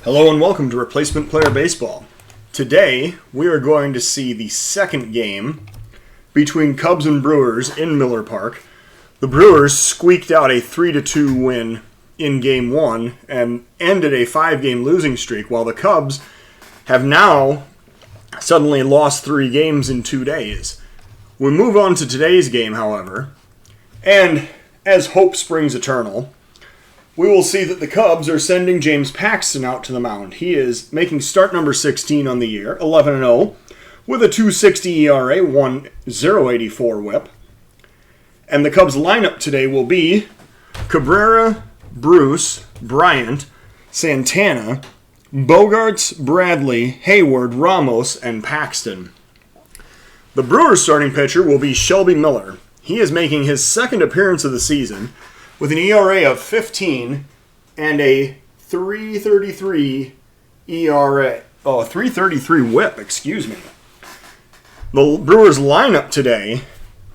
Hello and welcome to Replacement Player Baseball. Today, we are going to see the second game between Cubs and Brewers in Miller Park. The Brewers squeaked out a 3-2 win in Game 1 and ended a 5-game losing streak, while the Cubs have now suddenly lost 3 games in 2 days. We move on to today's game, however, and as hope springs eternal, we will see that the Cubs are sending James Paxton out to the mound. He is making start number 16 on the year, 11-0, with a 2.60 ERA, 1.084 whip. And the Cubs lineup today will be Cabrera, Bruce, Bryant, Santana, Bogaerts, Bradley, Hayward, Ramos, and Paxton. The Brewers starting pitcher will be Shelby Miller. He is making his second appearance of the season, with an ERA of 15 and a 3.33 ERA. Oh, a 3.33 whip, excuse me. The Brewers lineup today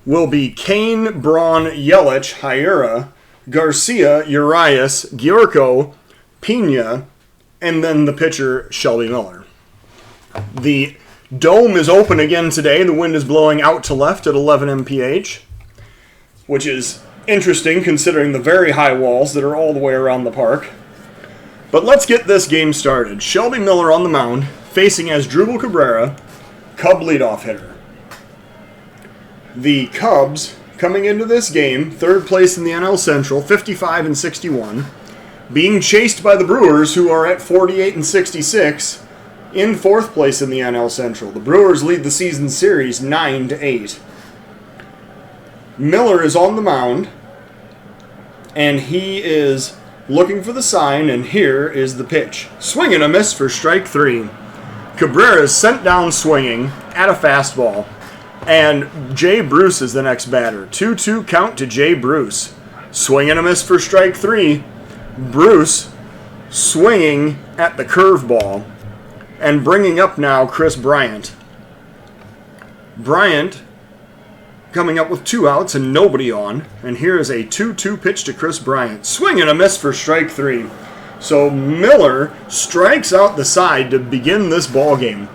will be Kane, Braun, Yelich, Hiura, Garcia, Urias, Giorgio, Pena, and then the pitcher, Shelby Miller. The dome is open again today. The wind is blowing out to left at 11 mph, which is interesting considering the very high walls that are all the way around the park. But let's get this game started. Shelby Miller on the mound, facing Asdrubal Cabrera, Cub leadoff hitter. The Cubs, coming into this game, third place in the NL Central, 55-61, being chased by the Brewers, who are at 48-66, in fourth place in the NL Central. The Brewers lead the season series 9-8. Miller is on the mound, and he is looking for the sign, and here is the pitch. Swing and a miss for strike 3. Cabrera is sent down swinging at a fastball, and Jay Bruce is the next batter. 2-2 count to Jay Bruce. Swing and a miss for strike 3. Bruce swinging at the curveball, and bringing up now Chris Bryant. Bryant coming up with 2 outs and nobody on. And here is a 2-2 pitch to Chris Bryant. Swing and a miss for strike 3. So Miller strikes out the side to begin this ball game.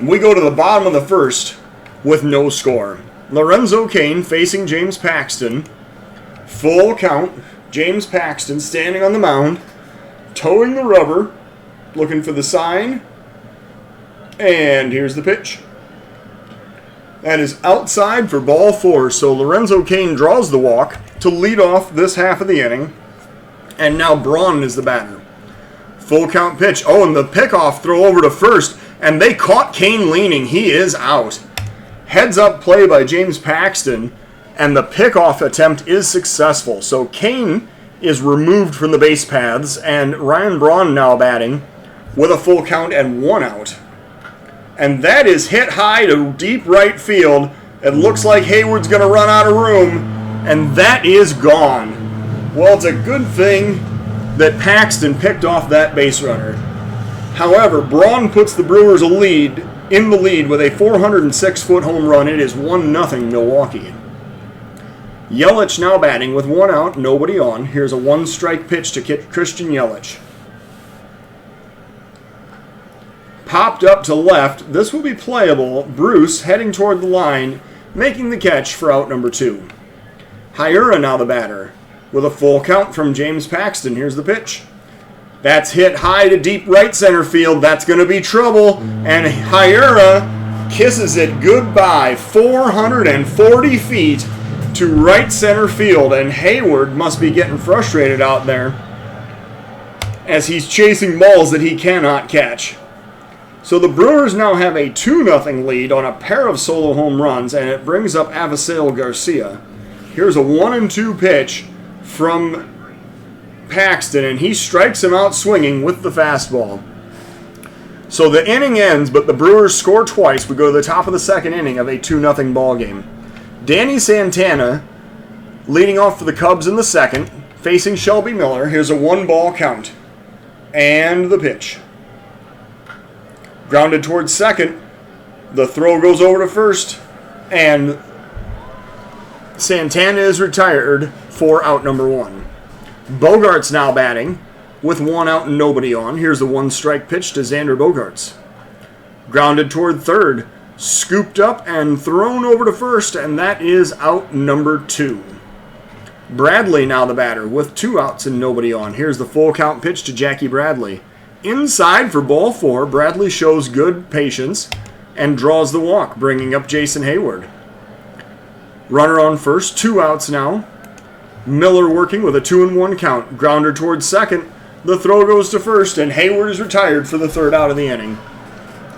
We go to the bottom of the first with no score. Lorenzo Cain facing James Paxton. Full count. James Paxton standing on the mound, towing the rubber, looking for the sign. And here's the pitch. That is outside for ball 4, so Lorenzo Cain draws the walk to lead off this half of the inning. And now Braun is the batter. Full count pitch. Oh, and the pickoff throw over to first, and they caught Cain leaning. He is out. Heads up play by James Paxton, and the pickoff attempt is successful. So Cain is removed from the base paths, and Ryan Braun now batting with a full count and 1 out. And that is hit high to deep right field. It looks like Hayward's going to run out of room, and that is gone. Well, it's a good thing that Paxton picked off that base runner. However, Braun puts the Brewers in the lead with a 406-foot home run. It is 1-0 Milwaukee. Yelich now batting with 1 out, nobody on. Here's a 1-strike pitch to Christian Yelich. Popped up to left. This will be playable. Bruce heading toward the line, making the catch for out number 2. Hiura now the batter, with a full count from James Paxton. Here's the pitch. That's hit high to deep right center field. That's going to be trouble. And Hiura kisses it goodbye. 440 feet to right center field. And Hayward must be getting frustrated out there as he's chasing balls that he cannot catch. So the Brewers now have a 2-0 lead on a pair of solo home runs, and it brings up Avisail Garcia. Here's a 1-2 pitch from Paxton, and he strikes him out swinging with the fastball. So the inning ends, but the Brewers score twice. We go to the top of the second inning of a 2-0 ball game. Danny Santana leading off for the Cubs in the second, facing Shelby Miller. Here's a 1-ball count. And the pitch. Grounded towards second. The throw goes over to first. And Santana is retired for out number 1. Bogaerts now batting with 1 out and nobody on. Here's a 1-strike pitch to Xander Bogaerts. Grounded toward third, scooped up and thrown over to first, and that is out number 2. Bradley now the batter with 2 outs and nobody on. Here's the full count pitch to Jackie Bradley. Inside for ball 4, Bradley shows good patience and draws the walk, bringing up Jason Hayward. Runner on first, 2 outs now. Miller working with a 2-1 count. Grounder towards second. The throw goes to first, and Hayward is retired for the 3rd out of the inning.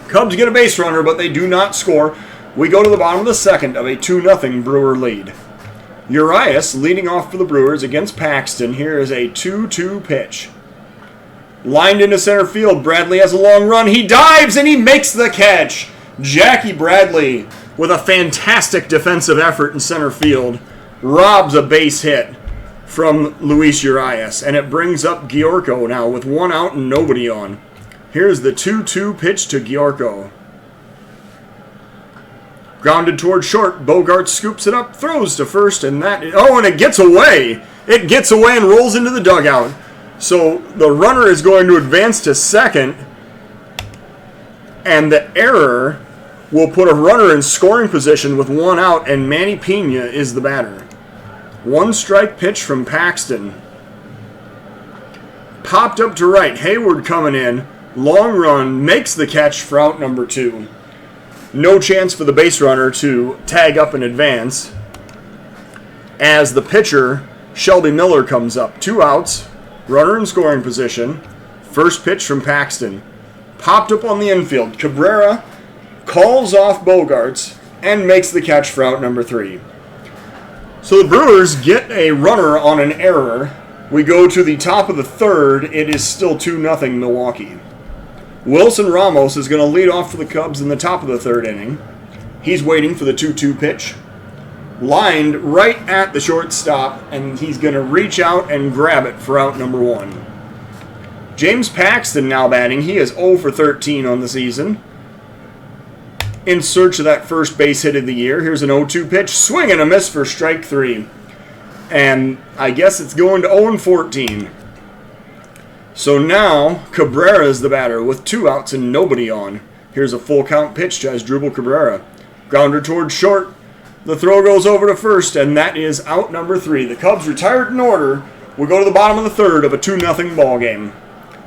Cubs get a base runner, but they do not score. We go to the bottom of the 2nd of a 2-0 Brewer lead. Urias leading off for the Brewers against Paxton. Here is a 2-2 pitch. Lined into center field. Bradley has a long run. He dives and he makes the catch. Jackie Bradley, with a fantastic defensive effort in center field, robs a base hit from Luis Urias, and it brings up Giorgio now with 1 out and nobody on. Here's the 2-2 pitch to Giorgio. Grounded toward short. Bogaerts scoops it up, throws to first, and it gets away. It gets away and rolls into the dugout. So the runner is going to advance to second, and the error will put a runner in scoring position with 1 out, and Manny Pena is the batter. 1-strike pitch from Paxton. Popped up to right. Hayward coming in. Long run, makes the catch for out number 2. No chance for the base runner to tag up in advance as the pitcher, Shelby Miller, comes up. 2 outs, runner in scoring position. First pitch from Paxton. Popped up on the infield. Cabrera calls off Bogaerts and makes the catch for out number 3. So the Brewers get a runner on an error. We go to the top of the 3rd. It is still 2-0 Milwaukee. Wilson Ramos is going to lead off for the Cubs in the top of the 3rd inning. He's waiting for the 2-2 pitch. Lined right at the shortstop, and he's going to reach out and grab it for out number 1. James Paxton now batting. He is 0 for 13 on the season. In search of that first base hit of the year. Here's an 0-2 pitch. Swing and a miss for strike 3. And I guess it's going to 0 and 14. So now Cabrera is the batter with 2 outs and nobody on. Here's a full count pitch to Asdrubal Cabrera. Grounder towards short. The throw goes over to first, and that is out number 3. The Cubs retired in order. We go to the bottom of the 3rd of a 2-0 ball game.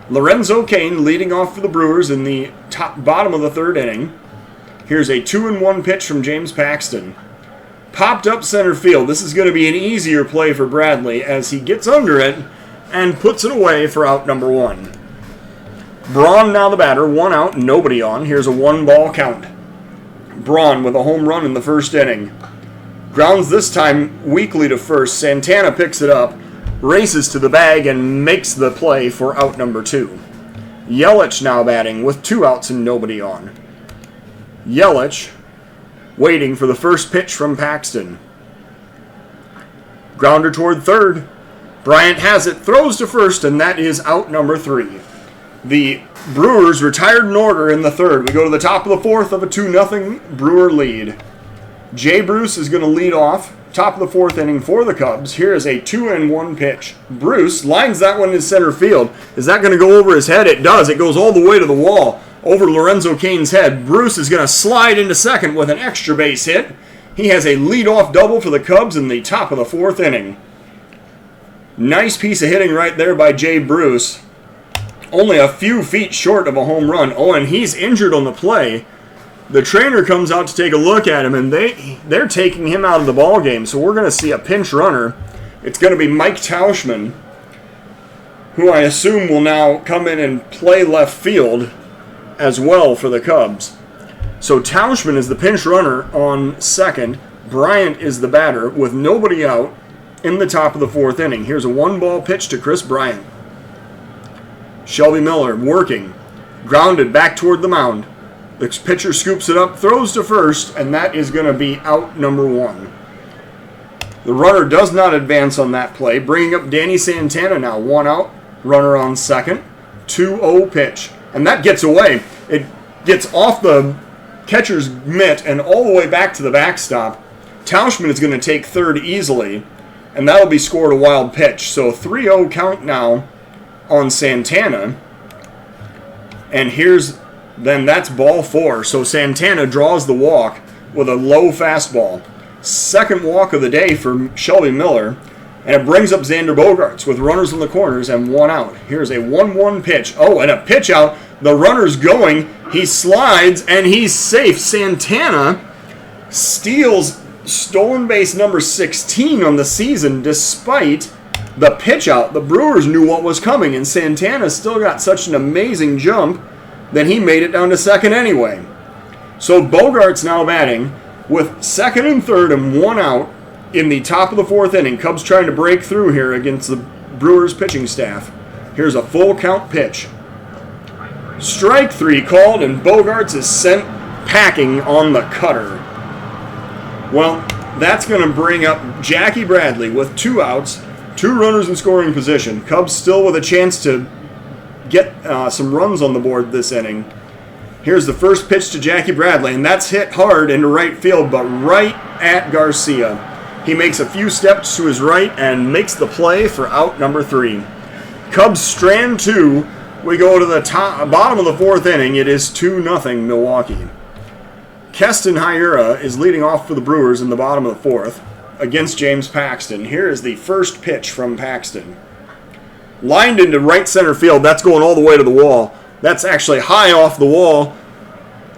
Lorenzo Cain leading off for the Brewers in the bottom of the 3rd inning. Here's a 2-1 pitch from James Paxton. Popped up center field. This is going to be an easier play for Bradley as he gets under it and puts it away for out number 1. Braun now the batter, 1 out, nobody on. Here's a 1-ball count. Braun with a home run in the 1st inning. Grounds this time weakly to first. Santana picks it up, races to the bag, and makes the play for out number 2. Yelich now batting with 2 outs and nobody on. Yelich waiting for the first pitch from Paxton. Grounder toward 3rd. Bryant has it, throws to first, and that is out number 3. The Brewers retired in order in the 3rd. We go to the top of the 4th of a 2-0 Brewer lead. Jay Bruce is going to lead off, top of the 4th inning for the Cubs. Here is a 2-1 pitch. Bruce lines that one in center field. Is that going to go over his head? It does. It goes all the way to the wall, over Lorenzo Cain's head. Bruce is going to slide into second with an extra base hit. He has a leadoff double for the Cubs in the top of the 4th inning. Nice piece of hitting right there by Jay Bruce. Only a few feet short of a home run. Oh, and he's injured on the play. The trainer comes out to take a look at him, and they're taking him out of the ball game. So we're going to see a pinch runner. It's going to be Mike Tauschman, who I assume will now come in and play left field as well for the Cubs. So Tauschman is the pinch runner on second. Bryant is the batter with nobody out in the top of the 4th inning. Here's a 1-ball pitch to Chris Bryant. Shelby Miller working. Grounded back toward the mound. The pitcher scoops it up, throws to first, and that is going to be out number 1. The runner does not advance on that play, bringing up Danny Santana now. 1 out, runner on second. 2-0 pitch. And that gets away. It gets off the catcher's mitt and all the way back to the backstop. Tauschman is going to take 3rd easily, and that'll be scored a wild pitch. So 3-0 count now on Santana. And then that's ball 4. So Santana draws the walk with a low fastball. Second walk of the day for Shelby Miller. And it brings up Xander Bogaerts with runners in the corners and 1 out. Here's a 1-1 pitch. Oh, and a pitch out. The runner's going. He slides, and he's safe. Santana steals stolen base number 16 on the season despite the pitch out. The Brewers knew what was coming, and Santana still got such an amazing jump that he made it down to second anyway. So Bogaerts now batting with second and third and 1 out in the top of the 4th inning. Cubs trying to break through here against the Brewers pitching staff. Here's a full count pitch. Strike 3 called, and Bogaerts is sent packing on the cutter. Well, that's going to bring up Jackie Bradley with 2 outs, 2 runners in scoring position. Cubs still with a chance to get some runs on the board this inning. Here's the first pitch to Jackie Bradley, and that's hit hard into right field, but right at Garcia. He makes a few steps to his right and makes the play for out number 3. Cubs strand 2. We go to the bottom of the 4th inning. It is 2-0 Milwaukee. Keston Hiura is leading off for the Brewers in the bottom of the 4th against James Paxton. Here is the first pitch from Paxton. Lined into right center field. That's going all the way to the wall. That's actually high off the wall.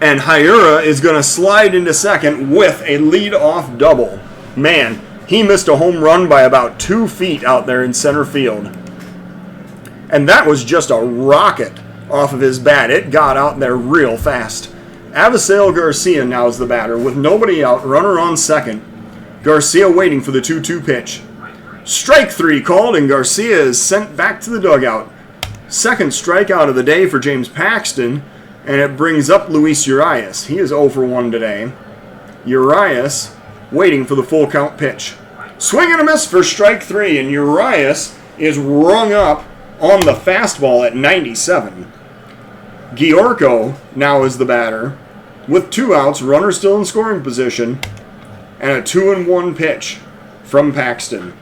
And Hiura is going to slide into second with a lead-off double. Man, he missed a home run by about 2 feet out there in center field. And that was just a rocket off of his bat. It got out there real fast. Avisail Garcia now is the batter with nobody out, runner on second. Garcia waiting for the 2-2 pitch. Strike 3 called, and Garcia is sent back to the dugout. Second strikeout of the day for James Paxton, and it brings up Luis Urias. He is 0 for 1 today. Urias waiting for the full count pitch. Swing and a miss for strike 3, and Urias is rung up on the fastball at 97. Giorco now is the batter with 2 outs, runner still in scoring position, and a 2-1 pitch from Paxton.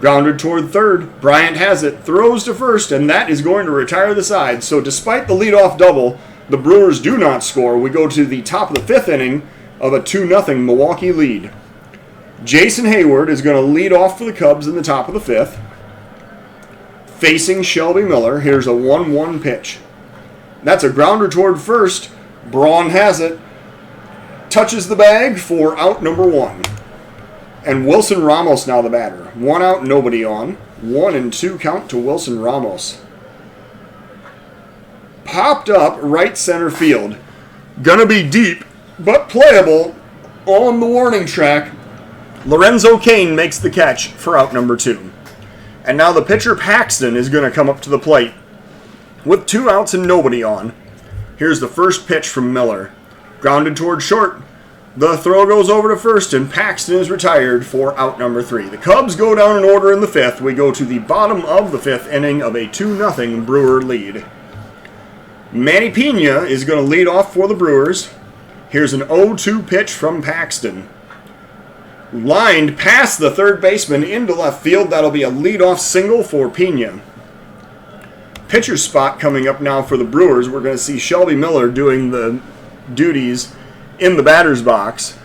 Grounded toward third. Bryant has it, throws to first, and that is going to retire the side. So despite the leadoff double, the Brewers do not score. We go to the top of the 5th inning of a 2-0 Milwaukee lead. Jason Hayward is going to lead off for the Cubs in the top of the 5th. Facing Shelby Miller, here's a 1-1 pitch. That's a grounder toward first. Braun has it. Touches the bag for out number 1. And Wilson Ramos now the batter. 1 out, nobody on. 1-2 count to Wilson Ramos. Popped up right center field. Gonna be deep, but playable on the warning track. Lorenzo Cain makes the catch for out number 2. And now the pitcher Paxton is going to come up to the plate with 2 outs and nobody on. Here's the first pitch from Miller. Grounded toward short. The throw goes over to first, and Paxton is retired for out number 3. The Cubs go down in order in the 5th. We go to the bottom of the 5th inning of a 2-0 Brewer lead. Manny Pena is going to lead off for the Brewers. Here's an 0-2 pitch from Paxton. Lined past the third baseman into left field. That'll be a leadoff single for Pena. Pitcher spot coming up now for the Brewers. We're going to see Shelby Miller doing the duties in the batter's box.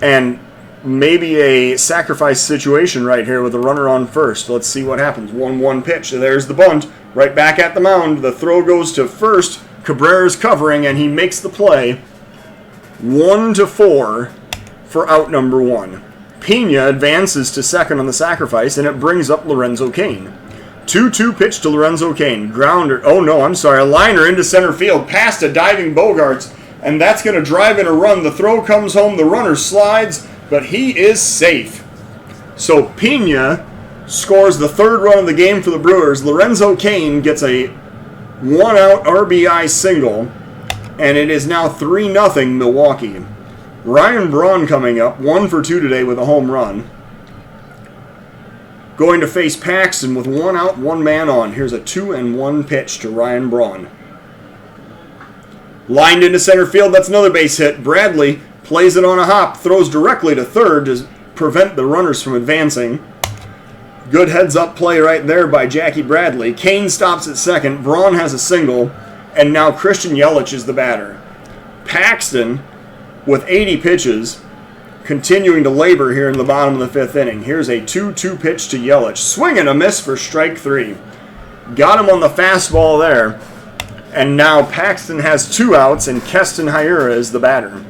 And maybe a sacrifice situation right here with a runner on first. Let's see what happens. 1-1 pitch. There's the bunt. Right back at the mound. The throw goes to first. Cabrera's covering, and he makes the play. 1-4 for out number 1. Pena advances to second on the sacrifice, and it brings up Lorenzo Cain. 2-2 pitch to Lorenzo Cain. Grounder. Oh, no, I'm sorry. A liner into center field past a diving Bogaerts, and that's going to drive in a run. The throw comes home. The runner slides, but he is safe. So Pena scores the 3rd run of the game for the Brewers. Lorenzo Cain gets a 1-out RBI single, and it is now 3-0 Milwaukee. Ryan Braun coming up, 1 for 2 today with a home run. Going to face Paxton with 1 out, 1 man on. Here's a 2-1 pitch to Ryan Braun. Lined into center field, that's another base hit. Bradley plays it on a hop, throws directly to third to prevent the runners from advancing. Good heads-up play right there by Jackie Bradley. Kane stops at second. Braun has a single. And now Christian Yelich is the batter. Paxton, with 80 pitches, continuing to labor here in the bottom of the fifth inning. Here's a 2-2 pitch to Yelich. Swing and a miss for strike three. Got him on the fastball there. And now Paxton has 2 outs, and Keston Hiura is the batter.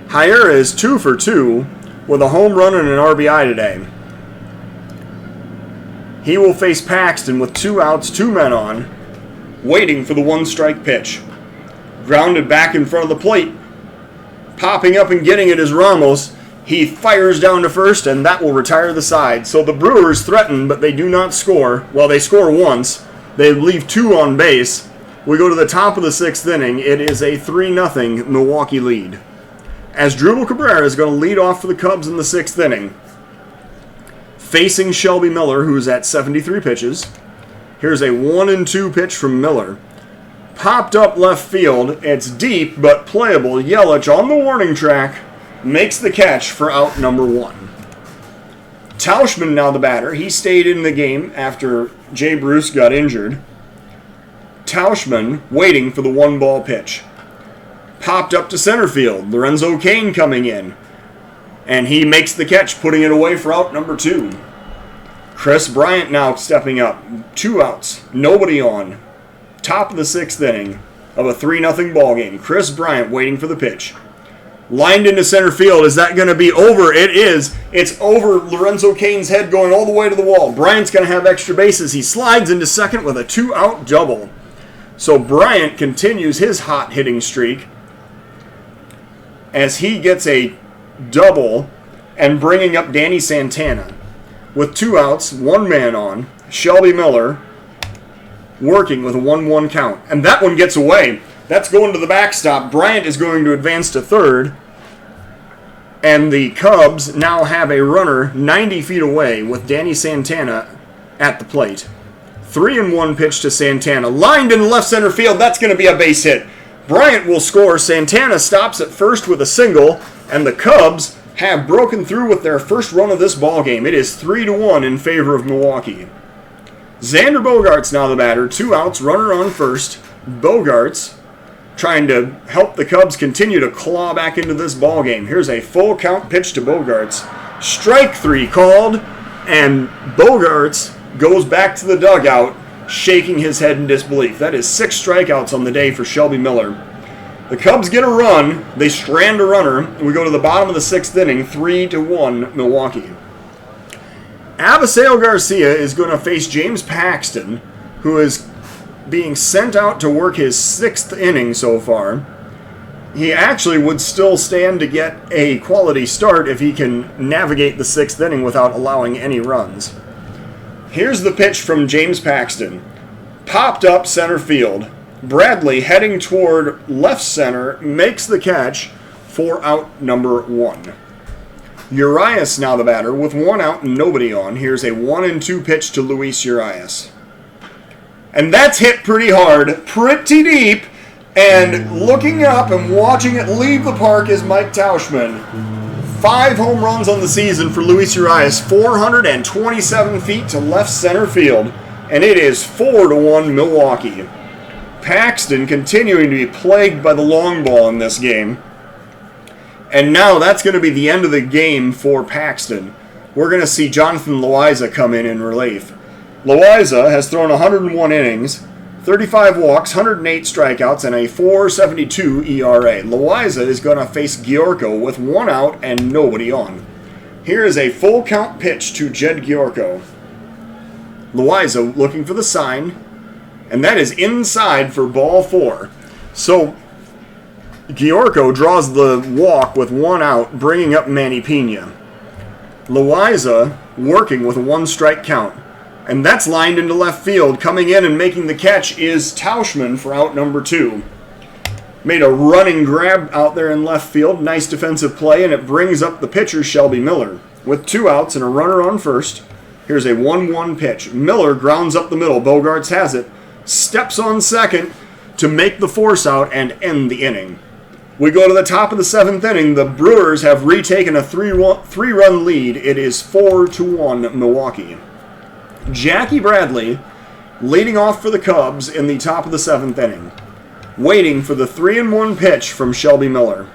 Hiura is 2 for 2 with a home run and an RBI today. He will face Paxton with 2 outs, 2 men on, waiting for the 1-strike pitch. Grounded back in front of the plate. Popping up and getting it is Ramos. He fires down to first, and that will retire the side. So the Brewers threaten, but they do not score. Well, they score once. They leave 2 on base. We go to the top of the 6th inning. It is a 3-0 Milwaukee lead. As Drupal Cabrera is going to lead off for the Cubs in the 6th inning. Facing Shelby Miller, who's at 73 pitches. Here's a 1-2 pitch from Miller. Popped up left field. It's deep, but playable. Yelich on the warning track makes the catch for out number 1. Tauschman now the batter. He stayed in the game after Jay Bruce got injured. Tauschman waiting for the 1-ball pitch. Popped up to center field. Lorenzo Cain coming in. And he makes the catch, putting it away for out number 2. Chris Bryant now stepping up. 2 outs. Nobody on. Top of the 6th inning of a 3-0 ball game. Chris Bryant waiting for the pitch. Lined into center field. Is that going to be over? It is. It's over Lorenzo Cain's head going all the way to the wall. Bryant's going to have extra bases. He slides into second with a 2-out double. So Bryant continues his hot hitting streak as he gets a double and bringing up Danny Santana. With 2 outs, 1 man on, Shelby Miller working with a 1-1 count. And that one gets away. That's going to the backstop. Bryant is going to advance to third. And the Cubs now have a runner 90 feet away with Danny Santana at the plate. 3-1 pitch to Santana. Lined in left center field. That's going to be a base hit. Bryant will score. Santana stops at first with a single. And the Cubs have broken through with their first run of this ball game. It is 3-1 in favor of Milwaukee. Xander Bogaerts now the batter. 2 outs, runner on first. Bogaerts trying to help the Cubs continue to claw back into this ball game. Here's a full count pitch to Bogaerts. Strike 3 called, and Bogaerts goes back to the dugout, shaking his head in disbelief. That is 6 strikeouts on the day for Shelby Miller. The Cubs get a run. They strand a runner. And we go to the bottom of the 6th inning, 3-1 Milwaukee. Abisail Garcia is going to face James Paxton, who is being sent out to work his 6th inning so far. He actually would still stand to get a quality start if he can navigate the 6th inning without allowing any runs. Here's the pitch from James Paxton. Popped up center field. Bradley heading toward left center makes the catch for out number 1. Urias now the batter with 1 out and nobody on. Here's a 1-2 pitch to Luis Urias. And that's hit pretty hard, pretty deep, and looking up and watching it leave the park is Mike Tauschman. 5 home runs on the season for Luis Urias, 427 feet to left center field, and it is 4-1 Milwaukee. Paxton continuing to be plagued by the long ball in this game. And now that's going to be the end of the game for Paxton. We're going to see Jonathan Loaiza come in relief. Loaiza has thrown 101 innings, 35 walks, 108 strikeouts, and a 4.72 ERA. Loaiza is going to face Gyorko with 1 out and nobody on. Here is a full count pitch to Jed Gyorko. Loaiza looking for the sign, and that is inside for ball 4. So Gyorko draws the walk with 1 out, bringing up Manny Pena. Loaiza working with a 1-strike count. And that's lined into left field. Coming in and making the catch is Tauschman for out number 2. Made a running grab out there in left field. Nice defensive play, and it brings up the pitcher, Shelby Miller. With 2 outs and a runner on first, here's a 1-1 pitch. Miller grounds up the middle. Bogaerts has it. Steps on second to make the force out and end the inning. We go to the top of the 7th inning. The Brewers have retaken a 3-run lead. It is 4-1 Milwaukee. Jackie Bradley leading off for the Cubs in the top of the 7th inning, waiting for the 3-1 pitch from Shelby Miller.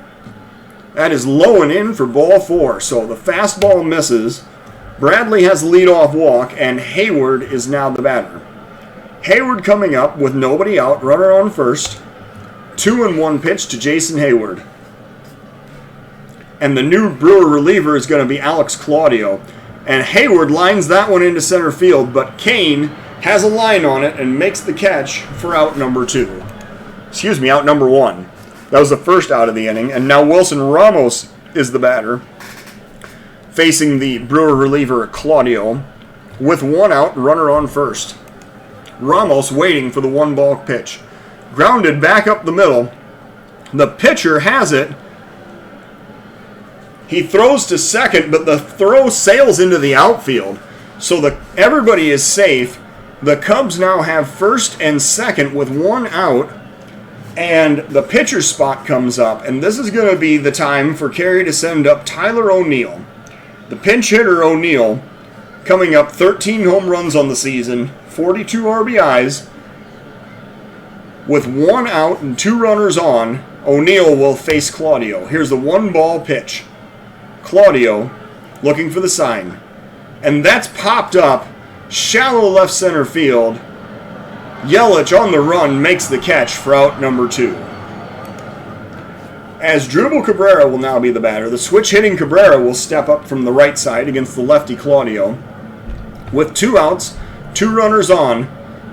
That is low and in for ball 4, so the fastball misses. Bradley has the leadoff walk, and Hayward is now the batter. Hayward coming up with nobody out, runner on first. 2-1 pitch to Jason Hayward. And the new Brewer reliever is going to be Alex Claudio. And Hayward lines that one into center field, but Kane has a line on it and makes the catch for out number 2. Excuse me, out number 1. That was the first out of the inning. And now Wilson Ramos is the batter, facing the Brewer reliever Claudio, with 1 out, runner on first. Ramos waiting for the 1-ball pitch. Grounded back up the middle. The pitcher has it. He throws to second, but the throw sails into the outfield. So everybody is safe. The Cubs now have first and second with 1 out. And the pitcher spot comes up. And this is going to be the time for Carey to send up Tyler O'Neill. The pinch hitter O'Neill, coming up 13 home runs on the season, 42 RBIs. With 1 out and 2 runners on, O'Neill will face Claudio. Here's the 1-ball pitch. Claudio looking for the sign. And that's popped up. Shallow left center field. Yelich on the run makes the catch for out number 2. As Drupal Cabrera will now be the batter, the switch-hitting Cabrera will step up from the right side against the lefty Claudio. With 2 outs, 2 runners on,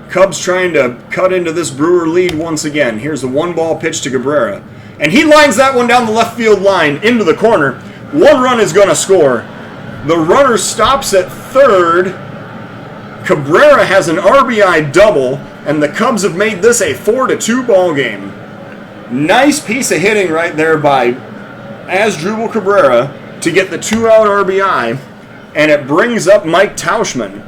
Cubs trying to cut into this Brewer lead once again. Here's the 1-ball pitch to Cabrera. And he lines that one down the left field line into the corner. 1 run is going to score. The runner stops at third. Cabrera has an RBI double, and the Cubs have made this a 4-2 ball game. Nice piece of hitting right there by Asdrubal Cabrera to get the 2-out RBI, and it brings up Mike Tauschman,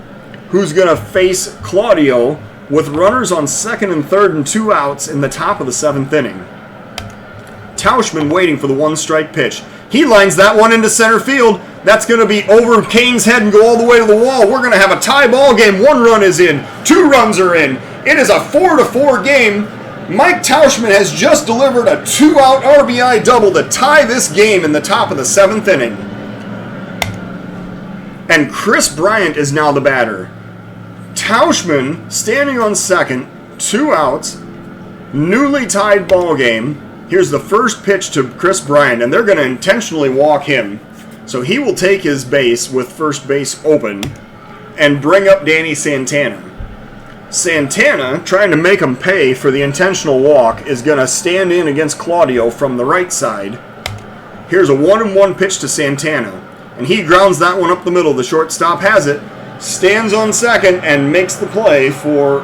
who's going to face Claudio with runners on second and third and 2 outs in the top of the 7th inning. Tauschman waiting for the 1-strike pitch. He lines that one into center field. That's going to be over Kane's head and go all the way to the wall. We're going to have a tie ball game. 1 run is in. 2 runs are in. It is a 4-4 game. Mike Tauschman has just delivered a 2-out RBI double to tie this game in the top of the 7th inning. And Chris Bryant is now the batter. Tauschman standing on second. 2 outs. Newly tied ball game. Here's the first pitch to Chris Bryant, and they're going to intentionally walk him. So he will take his base with first base open and bring up Danny Santana. Santana, trying to make him pay for the intentional walk, is going to stand in against Claudio from the right side. Here's a 1-1 pitch to Santana, and he grounds that one up the middle. The shortstop has it, stands on second, and makes the play for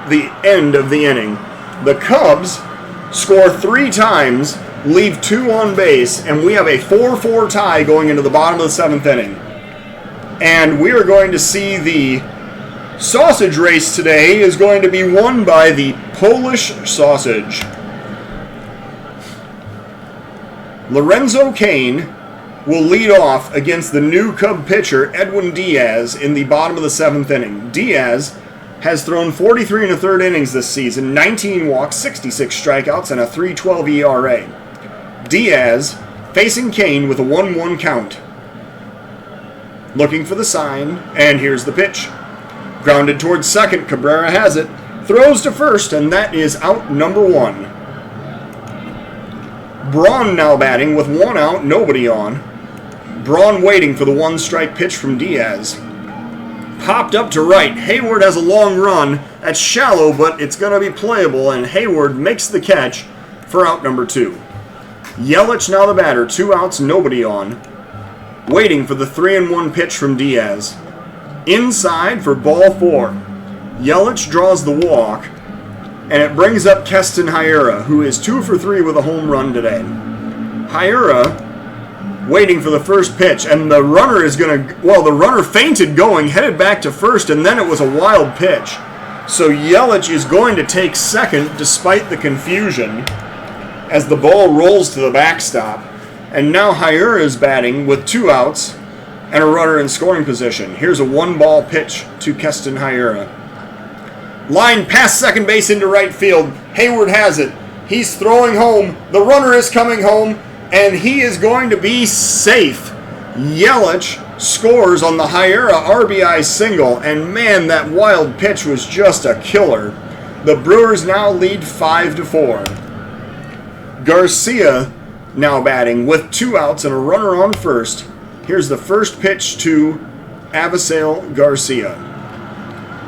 the end of the inning. The Cubs score 3 times, leave 2 on base, and we have a 4-4 tie going into the bottom of the 7th inning. And we are going to see the sausage race today is going to be won by the Polish Sausage. Lorenzo Cain will lead off against the new Cub pitcher Edwin Diaz in the bottom of the 7th inning. Diaz has thrown 43 1/3 innings this season, 19 walks, 66 strikeouts, and a 3.12 ERA. Diaz facing Cain with a 1-1 count. Looking for the sign, and here's the pitch. Grounded towards second, Cabrera has it, throws to first, and that is out number 1. Braun now batting with 1 out, nobody on. Braun waiting for the 1-strike pitch from Diaz. Popped up to right. Hayward has a long run. That's shallow, but it's going to be playable, and Hayward makes the catch for out number 2. Yelich now the batter. 2 outs, nobody on. Waiting for the 3-1 pitch from Diaz. Inside for ball 4. Yelich draws the walk, and it brings up Keston Hiura, who is 2 for 3 with a home run today. Hiura waiting for the first pitch, and the runner is going to, well, the runner fainted going, headed back to first, and then it was a wild pitch. So Yelich is going to take second despite the confusion as the ball rolls to the backstop. And now Hiura is batting with 2 outs, and a runner in scoring position. Here's a one-ball pitch to Keston Hiura. Line past second base into right field. Hayward has it. He's throwing home. The runner is coming home, and he is going to be safe. Yelich scores on the Hiura RBI single, and man, that wild pitch was just a killer. The Brewers now lead 5-4. Garcia now batting with 2 outs and a runner on first. Here's the first pitch to Avisail Garcia.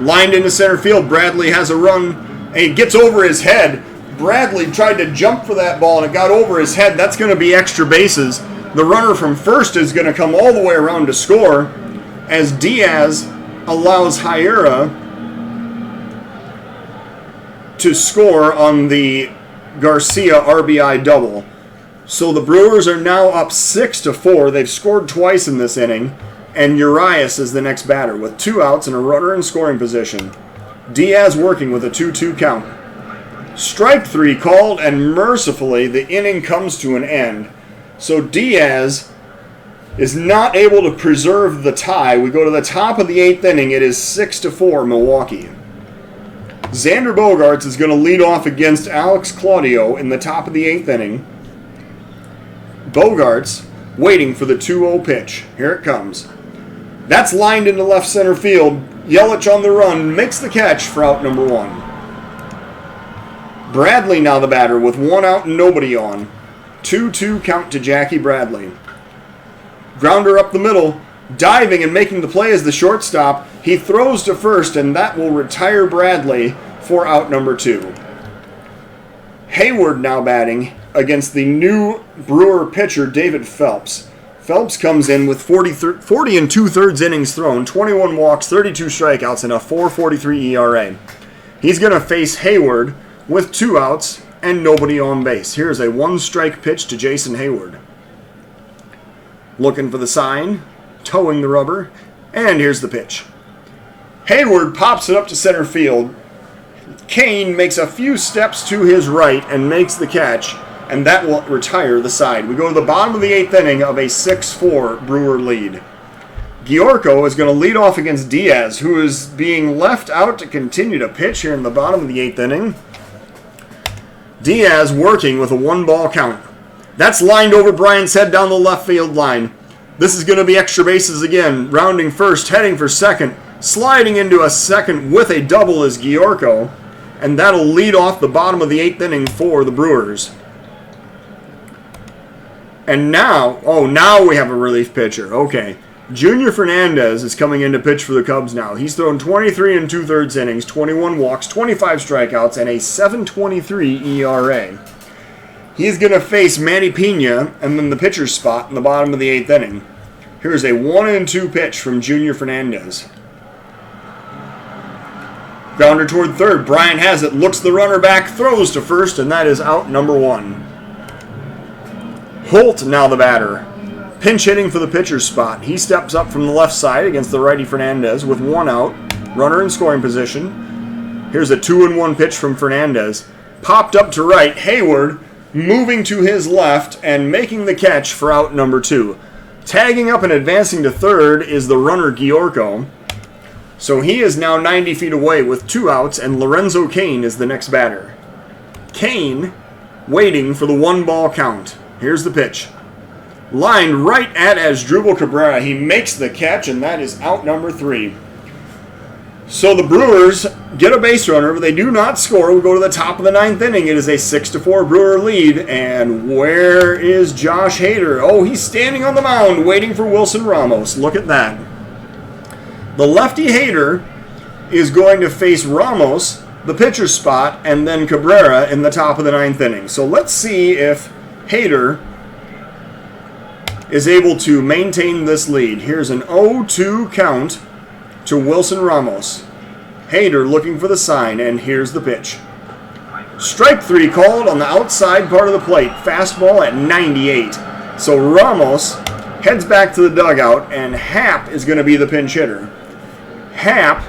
Lined into center field, Bradley has a run, and he gets over his head. Bradley tried to jump for that ball, and it got over his head. That's going to be extra bases. The runner from first is going to come all the way around to score as Diaz allows Hiura to score on the Garcia RBI double. So the Brewers are now up 6-4. They've scored twice in this inning, and Urias is the next batter with 2 outs and a runner in scoring position. Diaz working with a 2-2 count. Strike 3 called, and mercifully the inning comes to an end. So Diaz is not able to preserve the tie. We go to the top of the 8th inning. It is 6-4 Milwaukee. Xander Bogaerts is going to lead off against Alex Claudio in the top of the 8th inning. Bogaerts waiting for the 2-0 pitch. Here it comes. That's lined into left center field. Yelich on the run makes the catch for out number 1. Bradley now the batter with 1 out and nobody on. 2-2 count to Jackie Bradley. Grounder up the middle. Diving and making the play as the shortstop. He throws to first, and that will retire Bradley for out number 2. Hayward now batting against the new Brewer pitcher, David Phelps. Phelps comes in with 40 and 2/3 innings thrown, 21 walks, 32 strikeouts, and a 4.43 ERA. He's going to face Hayward with 2 outs and nobody on base. Here's a 1-strike pitch to Jason Hayward. Looking for the sign, towing the rubber, and here's the pitch. Hayward pops it up to center field. Kane makes a few steps to his right and makes the catch, and that will retire the side. We go to the bottom of the 8th inning of a 6-4 Brewer lead. Giorco is going to lead off against Diaz, who is being left out to continue to pitch here in the bottom of the 8th inning. Diaz working with a 1-ball count. That's lined over Bryant's head down the left field line. This is going to be extra bases again. Rounding first, heading for second. Sliding into a second with a double is Giorco. And that'll lead off the bottom of the 8th inning for the Brewers. And now we have a relief pitcher. Okay. Junior Fernandez is coming in to pitch for the Cubs now. He's thrown 23 and 2/3 innings, 21 walks, 25 strikeouts, and a 7.23 ERA. He's going to face Manny Pena and then the pitcher's spot in the bottom of the 8th inning. Here's a 1-2 pitch from Junior Fernandez. Grounder toward third. Bryant has it, looks the runner back, throws to first, and that is out number 1. Holt now the batter. Pinch hitting for the pitcher's spot. He steps up from the left side against the righty Fernandez with 1 out. Runner in scoring position. Here's a 2-1 pitch from Fernandez. Popped up to right. Hayward moving to his left and making the catch for out number 2. Tagging up and advancing to third is the runner Giorco. So he is now 90 feet away with 2 outs, and Lorenzo Cain is the next batter. Cain waiting for the 1-ball count. Here's the pitch. Lined right at Asdrubal Cabrera. He makes the catch, and that is out number 3. So the Brewers get a base runner, but they do not score. We go to the top of the 9th inning. It is a 6-4 Brewer lead, and where is Josh Hader? Oh, he's standing on the mound waiting for Wilson Ramos. Look at that. The lefty Hader is going to face Ramos, the pitcher's spot, and then Cabrera in the top of the 9th inning. So let's see if Hader is able to maintain this lead. Here's an 0-2 count to Wilson Ramos. Hader looking for the sign, and here's the pitch. Strike 3 called on the outside part of the plate. Fastball at 98. So Ramos heads back to the dugout, and Happ is going to be the pinch hitter. Happ,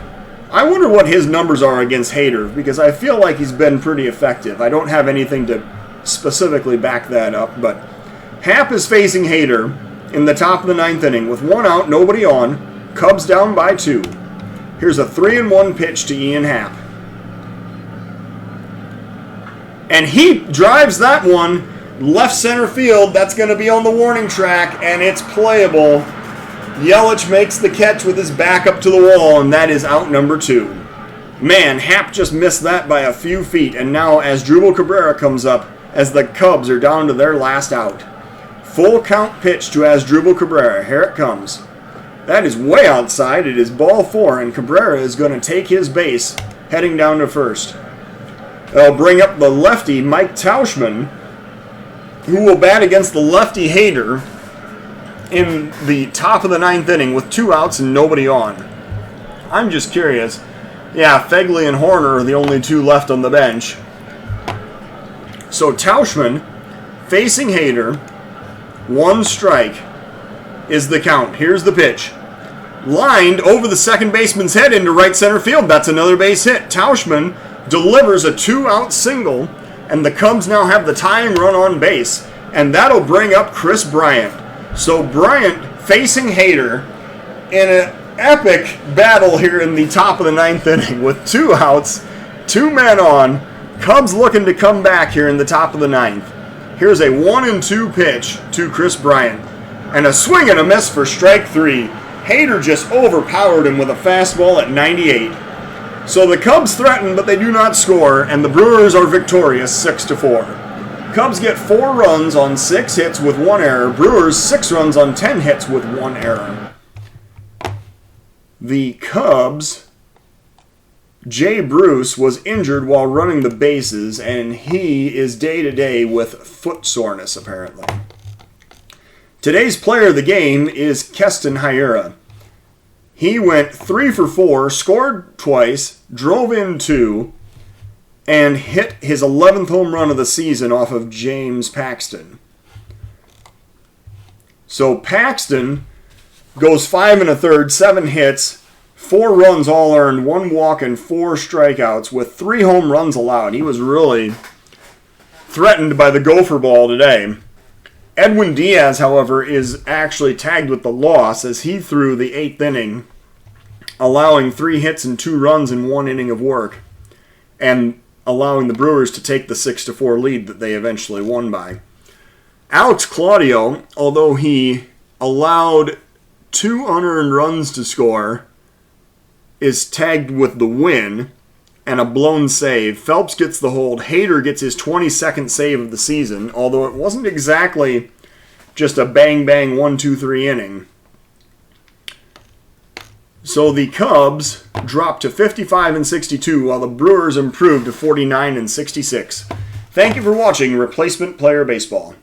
I wonder what his numbers are against Hader, because I feel like he's been pretty effective. I don't have anything to specifically back that up, but Happ is facing Hader. in the top of the 9th inning with 1 out, nobody on. Cubs down by 2. Here's a 3-1 pitch to Ian Happ. And he drives that one left center field. That's going to be on the warning track, and it's playable. Yelich makes the catch with his back up to the wall, and that is out number 2. Man, Happ just missed that by a few feet, and now Asdrubal Cabrera comes up as the Cubs are down to their last out. Full count pitch to Asdrubal Cabrera. Here it comes. That is way outside. It is ball 4, and Cabrera is going to take his base heading down to first. They'll bring up the lefty, Mike Tauschman, who will bat against the lefty Hader in the top of the 9th inning with 2 outs and nobody on. I'm just curious. Yeah, Fegley and Horner are the only 2 left on the bench. So Tauschman facing Hader, 1 strike is the count. Here's the pitch. Lined over the second baseman's head into right center field. That's another base hit. Tauschman delivers a 2-out single, and the Cubs now have the tying run on base, and that'll bring up Chris Bryant. So Bryant facing Hader in an epic battle here in the top of the 9th inning with 2 outs, 2 men on. Cubs looking to come back here in the top of the 9th. Here's a 1-2 pitch to Chris Bryant, and a swing and a miss for strike 3. Hader just overpowered him with a fastball at 98. So the Cubs threaten, but they do not score, and the Brewers are victorious 6-4. Cubs get 4 runs on 6 hits with 1 error. Brewers 6 runs on 10 hits with 1 error. The Cubs, Jay Bruce, was injured while running the bases, and he is day-to-day with foot soreness, apparently. Today's player of the game is Keston Hiura. He went 3 for 4, scored twice, drove in 2, and hit his 11th home run of the season off of James Paxton. So Paxton goes 5 1/3, 7 hits, 4 runs all earned, 1 walk, and 4 strikeouts with 3 home runs allowed. He was really threatened by the gopher ball today. Edwin Diaz, however, is actually tagged with the loss as he threw the 8th inning, allowing 3 hits and 2 runs in 1 inning of work, and allowing the Brewers to take the 6-4 lead that they eventually won by. Alex Claudio, although he allowed 2 unearned runs to score, is tagged with the win and a blown save. Phelps gets the hold. Hader gets his 22nd save of the season, although it wasn't exactly just a bang-bang 1-2-3 inning. So the Cubs dropped to 55-62, while the Brewers improved to 49-66. Thank you for watching Replacement Player Baseball.